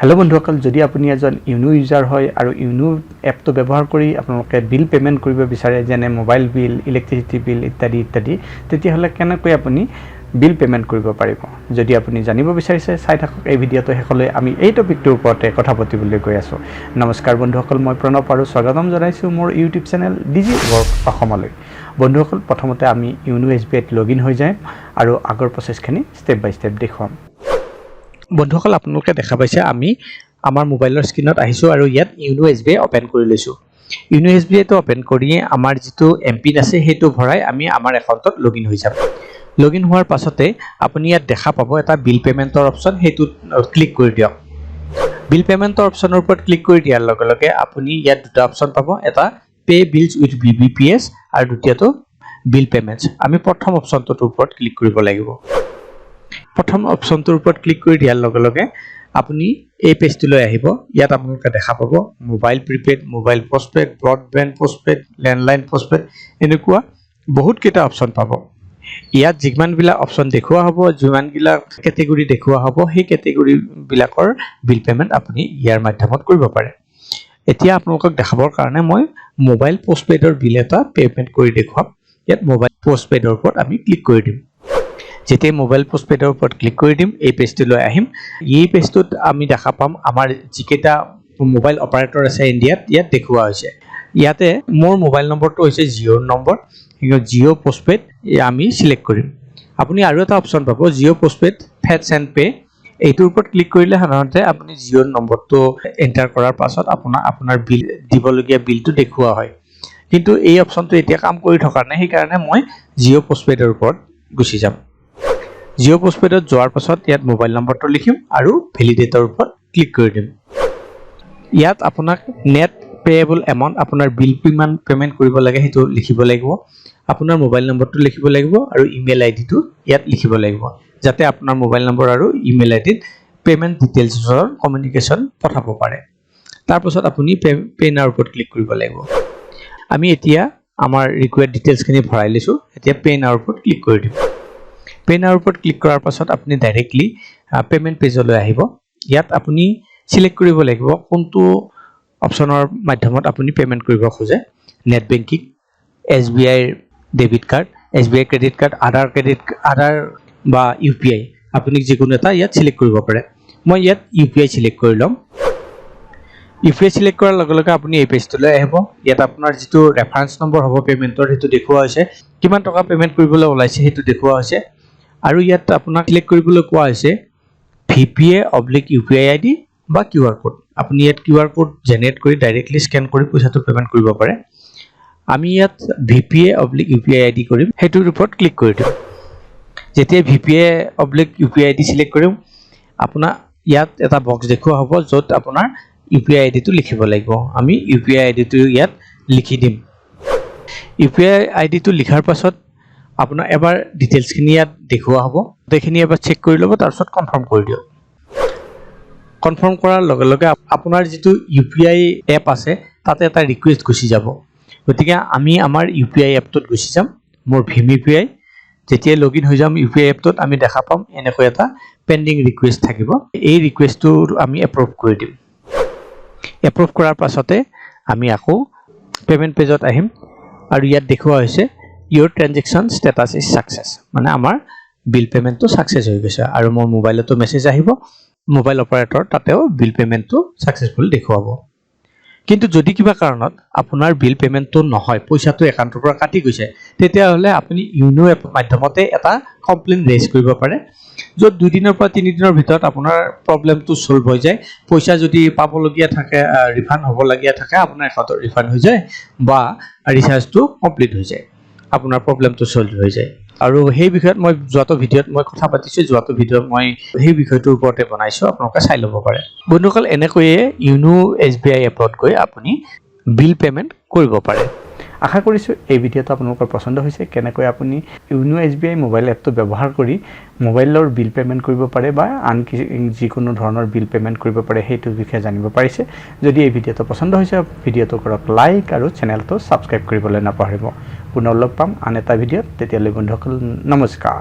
hello बंधुসকল যদি আপুনি এজন ইউনো ইউজাৰ হয় আৰু ইউনো এপটো ব্যৱহাৰ কৰি আপোনালোকে বিল পেমেন্ট কৰিব বিচাৰে যেনে মোবাইল বিল ইলেক্ট্ৰিচিটি বিল ইত্যাদি ইত্যাদি তেতিয়াহলে কেনেকৈ আপুনি বিল পেমেন্ট কৰিব পাৰিব যদি আপুনি জানিব বিচাৰিছে চাই থাকক এই ভিডিঅটো হেকলৈ আমি এই টপিকটোৰ ওপৰতে কথা পাতিবলৈ গৈ আছো নমস্কাৰ বন্ধুসকল মই প্ৰণৱ আৰু স্বাগতম জনাইছো মোৰ ইউটিউব চেনেল ডিজি ৱৰ্ক অসমলৈ বন্ধুসকল প্ৰথমতে আমি ইউনো এছবিআইত লগইন হৈ যাম আৰু আগৰ প্ৰচেছখিনি ষ্টেপ বাই ষ্টেপ দেখুৱাম বন্ধুসকল আপোনালোকে দেখা পাইছে আমি আমাৰ মোবাইলৰ স্ক্ৰিনত আহিছো আৰু ইয়াত ইউনো এছবিআই ওপেন কৰি লৈছো ইউনো এছবিআই টো ওপেন কৰি আমাৰ যেটো এমপিন আছে হেতু ভৰাই আমি আমাৰ একাউণ্টত লগইন হৈ যাম লগইন হোৱাৰ পাছতে আপুনি ইয়াত দেখা পাব এটা বিল পেমেন্টৰ অপচন হেতু ক্লিক কৰি দিয়ক বিল পেমেন্টৰ অপচনৰ ওপৰত ক্লিক কৰি দিয়াৰ লগে লগে আপুনি ইয়াত দুটা অপচন পাব এটা পে বিলছ উইথ বিবিপিএছ আৰু দ্বিতীয়টো বিল পেমেন্টছ আমি প্ৰথম অপচনটোৰ ওপৰত ক্লিক কৰিব লাগিব প্ৰথম অপচনটোৰ ওপৰত ক্লিক কৰি দিয়াৰ লগে লগে আপুনি এই পেজটোলৈ আহিব ইয়াত আপোনালোকে দেখা পাব mobile prepaid mobile postpaid broadband postpaid landline postpaid এনেকুৱা বহুত কেইটা অপচন পাব ইয়াত যিমানবিলাক অপচন দেখুৱা হ'ব যিমানবিলাক কেটেগৰী দেখুৱা হ'ব সেই কেটেগৰী বিলাকৰ বিল পেমেন্ট আপুনি ইয়াৰ মাধ্যমত কৰিব পাৰে এতিয়া আপোনালোকক দেখাবৰ কাৰণে মই মোবাইল পোষ্টপেডৰ বিল এটা পেমেন্ট কৰি দেখুৱাম ইয়াত মোবাইল পোষ্টপেডৰ ওপৰত আমি ক্লিক কৰি দিম যেতিয়া মোবাইল পোষ্টপেডৰ ওপৰত ক্লিক কৰি দিম এই পেজটোলৈ আহিম এই পেজটোত আমি দেখা পাম আমাৰ যিকেইটা মোবাইল অপাৰেটৰ আছে ইণ্ডিয়াত ইয়াত দেখুৱা হৈছে ইয়াতে মোৰ মোবাইল নম্বৰটো হৈছে জিঅ'ৰ নম্বৰ জিঅ' পোষ্টপেড আমি সিলেক্ট কৰিম আপুনি আৰু এটা অপচন পাব Jio' postpaid fates and pay এইটোৰ ওপৰত ক্লিক কৰিলে সাধাৰণতে আপুনি জিঅ'ৰ নম্বৰটো এন্টাৰ কৰাৰ পাছত আপোনাৰ বিল দিবলগীয়া বিলটো দেখুৱা হয় কিন্তু এই অপচনটো এতিয়া কাম কৰি থকা নাই সেই কাৰণে মই জিঅ' পোষ্টপেডৰ ওপৰত গুচি যাম জিঅ' পোষ্টপেডত যোৱাৰ পাছত ইয়াত মোবাইল নম্বৰটো লিখিম আৰু ভ্যালিডেটৰ ওপৰত ক্লিক কৰি দিম ইয়াত আপোনাক নেট পেয়েবল এমাউন্ট আপোনাৰ বিল কিমান পেমেন্ট কৰিব লাগে হেতু লিখিব লাগিব আপোনাৰ মোবাইল নম্বৰটো লিখিব লাগিব আৰু ইমেইল আইডিটো ইয়াত লিখিব লাগিব যাতে আপোনাৰ মোবাইল নম্বৰ আৰু ইমেইল আইডিত পেমেন্ট ডিটেইলছৰ কমিউনিকেশ্যন পঠাব পাৰে তাৰ পাছত আপুনি পে নাওৰ ওপৰত ক্লিক কৰিব লাগিব আমি এতিয়া আমাৰ ৰিকুৱাৰ্ড ডিটেইলছখিনি ভৰাই লৈছো এতিয়া পে নাওৰ ওপৰত ক্লিক কৰি দিম পে নাওৰ ওপৰত ক্লিক কৰাৰ পাছত আপুনি ডাইৰেক্টলি পেমেন্ট পেজলৈ আহিব ইয়াত আপুনি সিলেক্ট কৰিব লাগিব কোনটো অপচনৰ মাধ্যমত আপুনি পেমেন্ট কৰিব খোজে net banking SBI debit card SBI credit card Aadhaar বা ইউপিআই আপুনি যিকোনো এটা ইয়াত সিলেক্ট কৰিব পাৰে মই ইয়াত ইউপিআই সিলেক্ট কৰি লম ইউপিআই সিলেক্ট কৰাৰ লগে লগে আপুনি এই পেজটোলৈ আহিব ইয়াত আপোনাৰ যেটো ৰেফাৰেন্স নম্বৰ হ'ব পেমেন্টৰ হেতু দেখুৱা হৈছে কিমান টকা পেমেন্ট কৰিবলৈ ওলাইছে হেতু দেখুৱা হৈছে আৰু ইয়াত আপোনাক ক্লিক কৰিবলৈ কোৱা হৈছে VPA/UPI ID বা QR কোড আপুনি ইয়াত QR কোড জেনাৰেট কৰি ডাইৰেক্টলি স্ক্যান কৰি পইচাটো পেমেন্ট কৰিব পাৰে আমি ইয়াত VPA/UPI ID কৰিম হেতুৰ ওপৰত ক্লিক কৰি দিম যেতিয়া VPA/UPI ID সিলেক্ট কৰিম আপোনাৰ ইয়াত এটা বক্স দেখুৱা হ'ব যত আপোনাৰ UPI ID টো লিখিব লাগিব আমি UPI ID টো ইয়াত লিখি দিম UPI ID টো লিখাৰ পাছত আপোনাৰ এবাৰ ডিটেইলছখিনি ইয়াত দেখুৱা হ'ব তেখিনি এবাৰ চেক কৰি ল'ব তাৰ পাছত কনফাৰ্ম কৰি দিয়ক কনফাৰ্ম কৰাৰ লগে লগে আপোনাৰ যেটো UPI এপ আছে তাতে এটা ৰিকুৱেষ্ট গুছি যাব গতিকে আমি আমাৰ UPI এপটোত গুছি যাম মোৰ ভীম UPI যেতিয়া লগইন হৈ যাম UPI এপটোত আমি দেখা পাম এনেকৈ এটা পেন্ডিং ৰিকুৱেষ্ট থাকিব এই ৰিকুৱেষ্টটো আমি এপ্ৰুভ কৰি দিম এপ্ৰুভ কৰাৰ পাছতে আমি আকৌ পেমেন্ট পেজত আহিম আৰু ইয়াত দেখুৱা হৈছে your transaction status is success মানে আমাৰ বিল পেমেন্টটো সাকসেস হৈ গৈছে আৰু মোৰ মোবাইলতো মেছেজ আহিব মোবাইল অপাৰেটৰ তাতেও বিল পেমেন্টটো সাকসেসফুল দেখুৱাব কিন্তু যদি কিবা কাৰণত আপোনাৰ বিল পেমেন্টটো নহয় পইচাটো একাউণ্টৰ পৰা কাটি গৈছে তেতিয়া হলে আপুনি ইউনো এপ মাধ্যমতে এটা কমপ্লেইন ৰেজ কৰিব পাৰে যত 2 দিনৰ পৰা 3 দিনৰ ভিতৰত আপোনাৰ প্ৰবলেমটো সলভ হৈ যায় পইচা যদি পাবলগীয়া থাকে ৰিফান্ড হ'বলগীয়া থাকে আপোনাৰ একাউণ্টত ৰিফান্ড হৈ যায় বা ৰিচাৰ্জটো কমপ্লিট হৈ যায় আপোনাৰ প্ৰবলেমটো সলভ হৈ যায় আৰু সেই বিষয়ত মই যোৱাটো ভিডিঅত মই কথা পাতিছো যোৱাটো ভিডিঅত মই সেই বিষয়টোৰ ওপৰতে বনাইছো আপোনালোকে চাই ল'ব পাৰে বন্ধুসকল এনেকৈয়ে ইউনো এছবিআই এপত গৈ আপুনি বিল পেমেন্ট কৰিব পাৰে আশা কৰিছো এই ভিডিঅটো আপোনালোকৰ পছন্দ হৈছে কেনেকৈ আপুনি ইউনো এছবিআই মোবাইল এপটো ব্যৱহাৰ কৰি মোবাইলৰ বিল পেমেন্ট কৰিব পাৰে বা আন যিকোনো ধৰণৰ বিল পেমেন্ট কৰিব পাৰে হেতু বিষয়ে জানিব পাৰিছে যদি এই ভিডিঅটো পছন্দ হৈছে ভিডিঅটো কৰক লাইক আৰু চেনেলটো সাবস্ক্ৰাইব কৰিবলৈ নাপাহৰিব পুনৰ লগ পাম আন এটা ভিডিঅত তেতিয়ালৈ বন্ধুসকল নমস্কাৰ